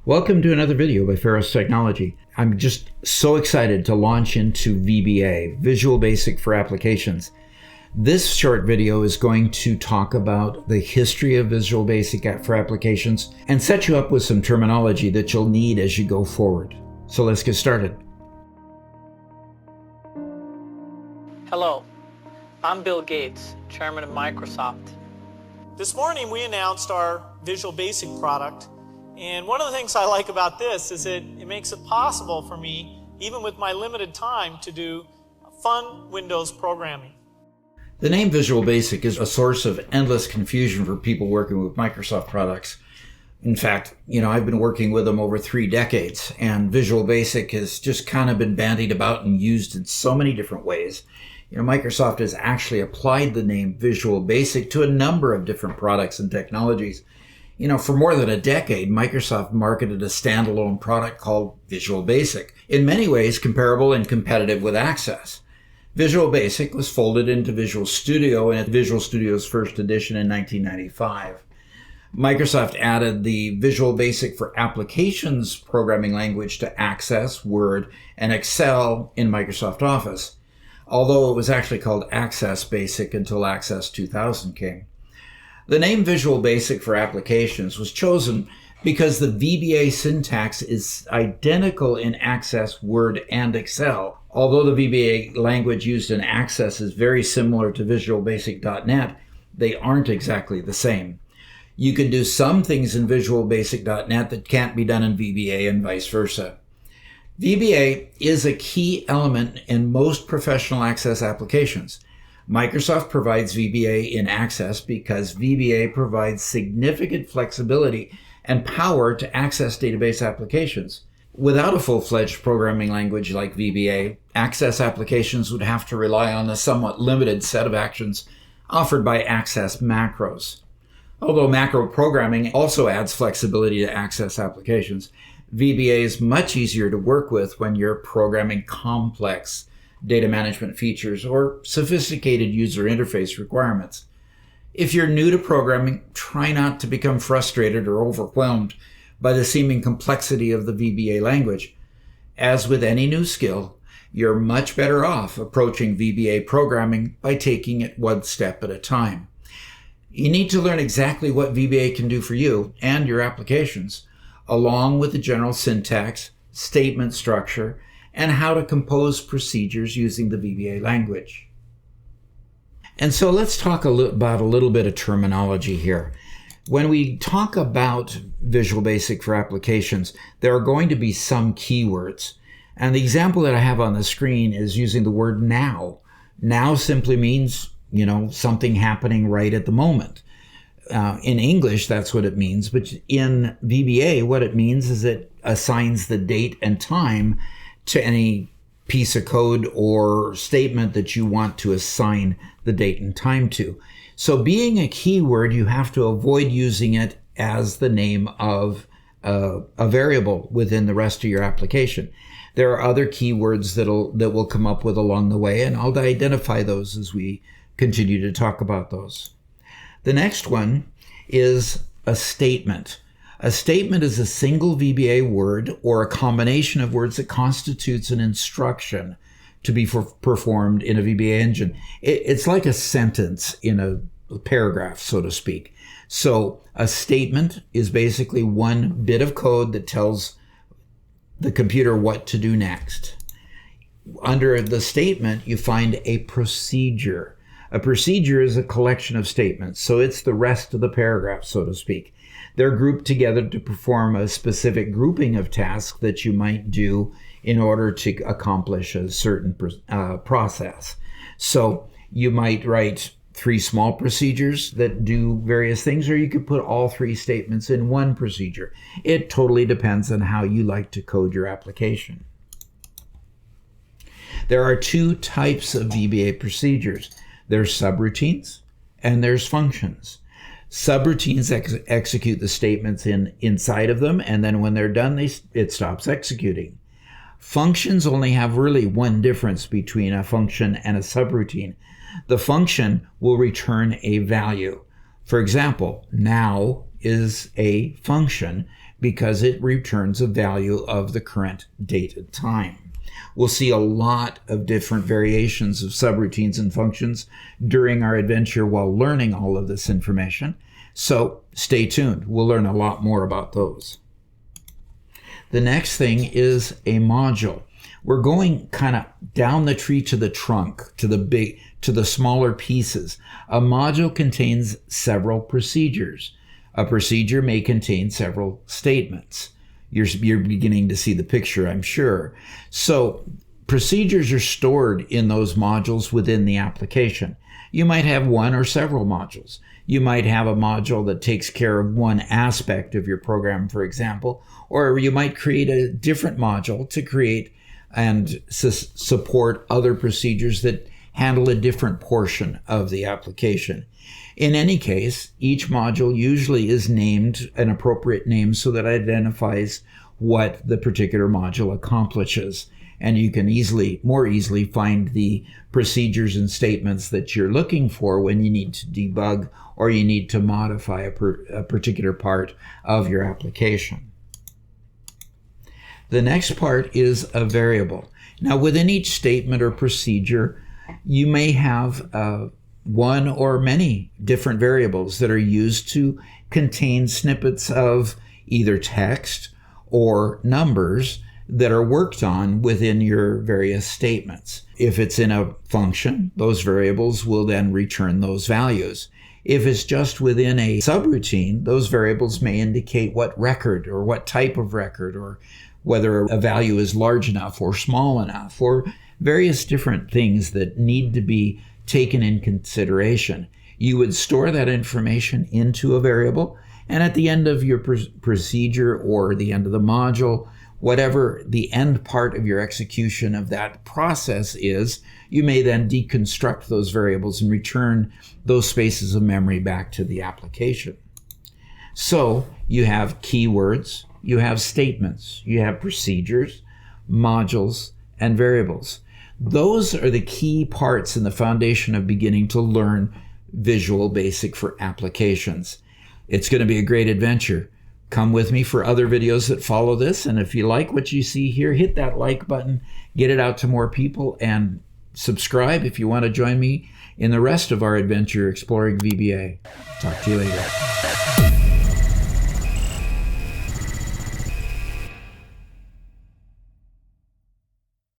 Welcome to another video by Ferris Technology. I'm just so excited to launch into VBA, Visual Basic for Applications. This short video is going to talk about the history of Visual Basic for Applications and set you up with some terminology that you'll need as you go forward. So let's get started. Hello, I'm Bill Gates, Chairman of Microsoft. This morning we announced our Visual Basic product, and one of the things I like about this is that it makes it possible for me, even with my limited time, to do fun Windows programming. The name Visual Basic is a source of endless confusion for people working with Microsoft products. In fact, I've been working with them over 3 decades, and Visual Basic has just kind of been bandied about and used in so many different ways. Microsoft has actually applied the name Visual Basic to a number of different products and technologies. For more than a decade, Microsoft marketed a standalone product called Visual Basic, in many ways comparable and competitive with Access. Visual Basic was folded into Visual Studio in Visual Studio's first edition in 1995. Microsoft added the Visual Basic for Applications programming language to Access, Word, and Excel in Microsoft Office, although it was actually called Access Basic until Access 2000 came. The name Visual Basic for Applications was chosen because the VBA syntax is identical in Access, Word, and Excel. Although the VBA language used in Access is very similar to Visual Basic.NET, they aren't exactly the same. You can do some things in Visual Basic.NET that can't be done in VBA and vice versa. VBA is a key element in most professional Access applications. Microsoft provides VBA in Access because VBA provides significant flexibility and power to access database applications. Without a full-fledged programming language like VBA, Access applications would have to rely on a somewhat limited set of actions offered by Access macros. Although macro programming also adds flexibility to Access applications, VBA is much easier to work with when you're programming complex data management features or sophisticated user interface requirements. If you're new to programming, try not to become frustrated or overwhelmed by the seeming complexity of the VBA language. As with any new skill, you're much better off approaching VBA programming by taking it one step at a time. You need to learn exactly what VBA can do for you and your applications, along with the general syntax, statement structure, and how to compose procedures using the VBA language. And so let's talk about a little bit of terminology here. When we talk about Visual Basic for Applications, there are going to be some keywords. And the example that I have on the screen is using the word now. Now simply means, something happening right at the moment. In English, that's what it means. But in VBA, what it means is it assigns the date and time to any piece of code or statement that you want to assign the date and time to. So being a keyword, you have to avoid using it as the name of a variable within the rest of your application. There are other keywords that we'll come up with along the way, and I'll identify those as we continue to talk about those. The next one is a statement. A statement is a single VBA word or a combination of words that constitutes an instruction to be performed in a VBA engine. It's like a sentence in a paragraph, so to speak. So a statement is basically one bit of code that tells the computer what to do next. Under the statement, you find a procedure. A procedure is a collection of statements, so it's the rest of the paragraph, so to speak. They're grouped together to perform a specific grouping of tasks that you might do in order to accomplish a certain process. So you might write 3 small procedures that do various things, or you could put all 3 statements in one procedure. It totally depends on how you like to code your application. There are 2 types of VBA procedures. There's subroutines and there's functions. Subroutines execute the statements inside of them, and then when they're done, it stops executing. Functions only have really one difference between a function and a subroutine. The function will return a value. For example, now is a function because it returns a value of the current date and time. We'll see a lot of different variations of subroutines and functions during our adventure while learning all of this information. So stay tuned. We'll learn a lot more about those. The next thing is a module. We're going kind of down the tree to the trunk, to the smaller pieces. A module contains several procedures. A procedure may contain several statements. You're beginning to see the picture, I'm sure. So procedures are stored in those modules within the application. You might have one or several modules. You might have a module that takes care of one aspect of your program, for example, or you might create a different module to create and support other procedures that handle a different portion of the application. In any case, each module usually is named an appropriate name so that it identifies what the particular module accomplishes. And you can more easily find the procedures and statements that you're looking for when you need to debug or you need to modify a particular part of your application. The next part is a variable. Now, within each statement or procedure, you may have one or many different variables that are used to contain snippets of either text or numbers that are worked on within your various statements. If it's in a function, those variables will then return those values. If it's just within a subroutine, those variables may indicate what record or what type of record or whether a value is large enough or small enough or various different things that need to be taken in consideration. You would store that information into a variable, and at the end of your procedure or the end of the module, whatever the end part of your execution of that process is, you may then deconstruct those variables and return those spaces of memory back to the application. So you have keywords, you have statements, you have procedures, modules, and variables. Those are the key parts in the foundation of beginning to learn Visual Basic for applications. It's going to be a great adventure. Come with me for other videos that follow this, and if you like what you see here, hit that like button, get it out to more people, and subscribe if you want to join me in the rest of our adventure exploring VBA. Talk to you later.